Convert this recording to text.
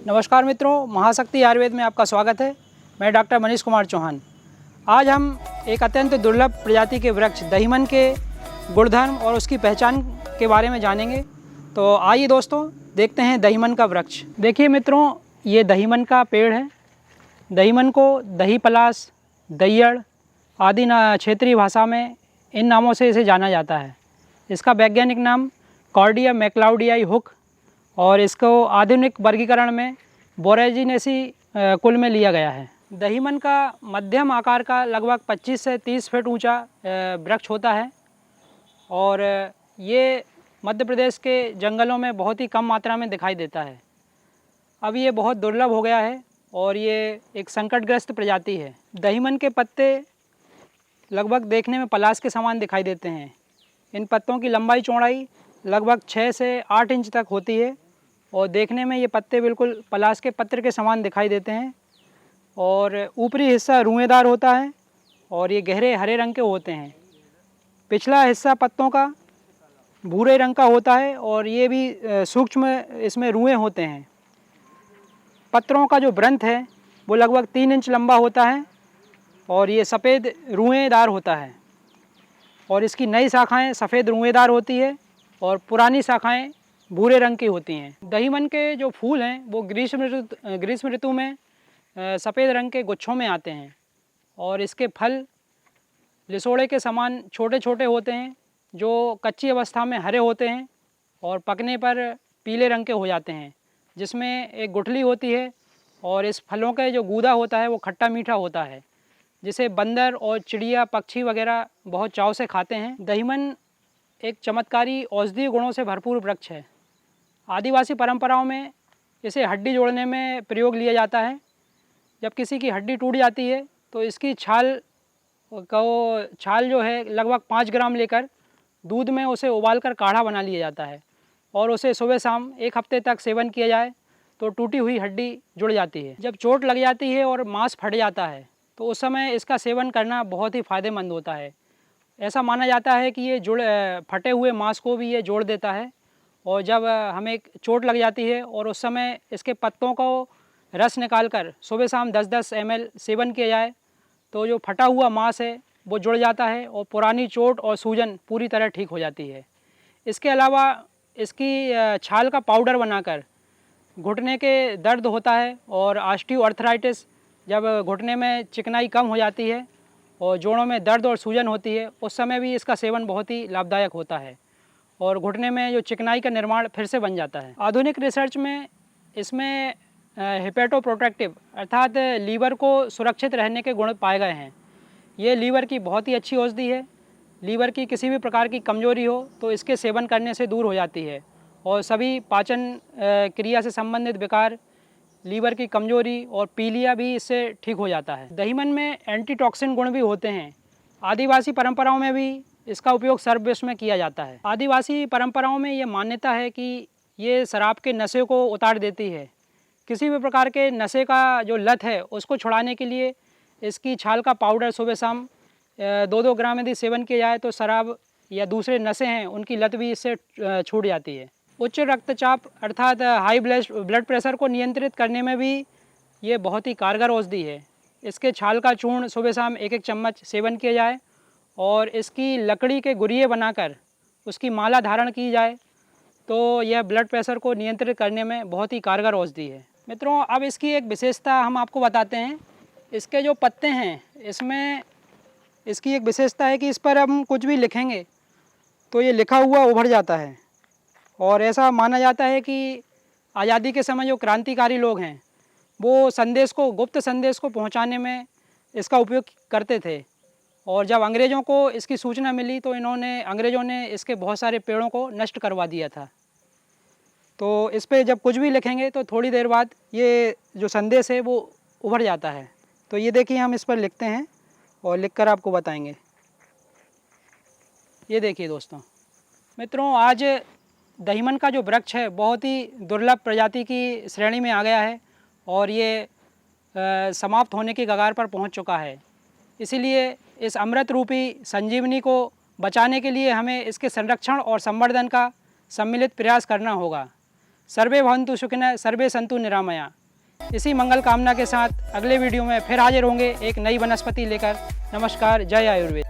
नमस्कार मित्रों, महाशक्ति आयुर्वेद में आपका स्वागत है। मैं डॉक्टर मनीष कुमार चौहान। आज हम एक अत्यंत दुर्लभ प्रजाति के वृक्ष दहीमन के गुणधर्म और उसकी पहचान के बारे में जानेंगे। तो आइए दोस्तों, देखते हैं दहीमन का वृक्ष। देखिए मित्रों, ये दहीमन का पेड़ है। दहीमन को दही पलास, दहियड़ आदि क्षेत्रीय भाषा में इन नामों से इसे जाना जाता है। इसका वैज्ञानिक नाम कॉर्डिया मैक्लाउडियाई हुक और इसको आधुनिक वर्गीकरण में बोरेजिनेसी कुल में लिया गया है। दहीमन का मध्यम आकार का लगभग 25 से 30 फीट ऊंचा वृक्ष होता है और ये मध्य प्रदेश के जंगलों में बहुत ही कम मात्रा में दिखाई देता है। अब ये बहुत दुर्लभ हो गया है और ये एक संकटग्रस्त प्रजाति है। दहीमन के पत्ते लगभग देखने में पलाश के समान दिखाई देते हैं। इन पत्तों की लंबाई चौड़ाई लगभग 6 से 8 इंच तक होती है और देखने में ये पत्ते बिल्कुल पलाश के पत्र के समान दिखाई देते हैं और ऊपरी हिस्सा रुएदार होता है और ये गहरे हरे रंग के होते हैं। पिछला हिस्सा पत्तों का भूरे रंग का होता है और ये भी सूक्ष्म इसमें रुएं होते हैं। पत्रों का जो व्रंत है वो लगभग 3 इंच लंबा होता है और ये सफ़ेद रुएदार होता है और इसकी नई शाखाएं सफ़ेद रुएदार होती है और पुरानी शाखाएं भूरे रंग की होती हैं। दहीमन के जो फूल हैं वो ग्रीष्म ऋतु में सफ़ेद रंग के गुच्छों में आते हैं और इसके फल लिसोड़े के समान छोटे छोटे होते हैं जो कच्ची अवस्था में हरे होते हैं और पकने पर पीले रंग के हो जाते हैं, जिसमें एक गुठली होती है और इस फलों का जो गूदा होता है वो खट्टा मीठा होता है, जिसे बंदर और चिड़िया पक्षी वगैरह बहुत चाव से खाते हैं। दहीमन एक चमत्कारी औषधीय गुणों से भरपूर वृक्ष है। आदिवासी परंपराओं में इसे हड्डी जोड़ने में प्रयोग लिया जाता है। जब किसी की हड्डी टूट जाती है तो इसकी छाल जो है लगभग 5 ग्राम लेकर दूध में उसे उबालकर काढ़ा बना लिया जाता है और उसे सुबह शाम 1 हफ्ते तक सेवन किया जाए तो टूटी हुई हड्डी जुड़ जाती है। जब चोट लग जाती है और मांस फट जाता है तो उस समय इसका सेवन करना बहुत ही फ़ायदेमंद होता है। ऐसा माना जाता है कि ये फटे हुए मांस को भी ये जोड़ देता है और जब हमें चोट लग जाती है और उस समय इसके पत्तों को रस निकालकर सुबह शाम 10-10 ml सेवन किया जाए तो जो फटा हुआ मांस है वो जुड़ जाता है और पुरानी चोट और सूजन पूरी तरह ठीक हो जाती है। इसके अलावा इसकी छाल का पाउडर बनाकर घुटने के दर्द होता है और ऑस्टियोआर्थराइटिस, जब घुटने में चिकनाई कम हो जाती है और जोड़ों में दर्द और सूजन होती है, उस समय भी इसका सेवन बहुत ही लाभदायक होता है और घुटने में जो चिकनाई का निर्माण फिर से बन जाता है। आधुनिक रिसर्च में इसमें हेपेटोप्रोटेक्टिव अर्थात लीवर को सुरक्षित रहने के गुण पाए गए हैं। ये लीवर की बहुत ही अच्छी औषधि है। लीवर की किसी भी प्रकार की कमजोरी हो तो इसके सेवन करने से दूर हो जाती है और सभी पाचन क्रिया से संबंधित विकार, लीवर की कमजोरी और पीलिया भी इससे ठीक हो जाता है। दहीमन में एंटीटॉक्सिन गुण भी होते हैं। आदिवासी परंपराओं में भी इसका उपयोग सर्वविश्व में किया जाता है। आदिवासी परंपराओं में ये मान्यता है कि ये शराब के नशे को उतार देती है। किसी भी प्रकार के नशे का जो लत है उसको छुड़ाने के लिए इसकी छाल का पाउडर सुबह शाम 2-2 ग्राम यदि सेवन किया जाए तो शराब या दूसरे नशे हैं उनकी लत भी इससे छूट जाती है। उच्च रक्तचाप अर्थात हाई ब्लड प्रेशर को नियंत्रित करने में भी ये बहुत ही कारगर औषधि है। इसके छाल का चूर्ण सुबह शाम 1-1 चम्मच सेवन किया जाए और इसकी लकड़ी के गुरिये बनाकर उसकी माला धारण की जाए तो यह ब्लड प्रेशर को नियंत्रित करने में बहुत ही कारगर औषधि है। मित्रों, अब इसकी एक विशेषता हम आपको बताते हैं। इसके जो पत्ते हैं इसमें इसकी एक विशेषता है कि इस पर हम कुछ भी लिखेंगे तो ये लिखा हुआ उभर जाता है और ऐसा माना जाता है कि आज़ादी के समय जो क्रांतिकारी लोग हैं वो गुप्त संदेश को पहुंचाने में इसका उपयोग करते थे और जब अंग्रेज़ों को इसकी सूचना मिली तो अंग्रेज़ों ने इसके बहुत सारे पेड़ों को नष्ट करवा दिया था। तो इस पर जब कुछ भी लिखेंगे तो थोड़ी देर बाद ये जो संदेश है वो उभर जाता है। तो ये देखिए, हम इस पर लिखते हैं और लिखकर आपको बताएंगे। ये देखिए दोस्तों, मित्रों, आज दहीमन का जो वृक्ष है बहुत ही दुर्लभ प्रजाति की श्रेणी में आ गया है और ये समाप्त होने की कगार पर पहुंच चुका है। इसीलिए इस अमृत रूपी संजीवनी को बचाने के लिए हमें इसके संरक्षण और संवर्धन का सम्मिलित प्रयास करना होगा। सर्वे भवन्तु सुखिनः, सर्वे सन्तु निरामया। इसी मंगल कामना के साथ अगले वीडियो में फिर हाजिर होंगे एक नई वनस्पति लेकर। नमस्कार, जय आयुर्वेद।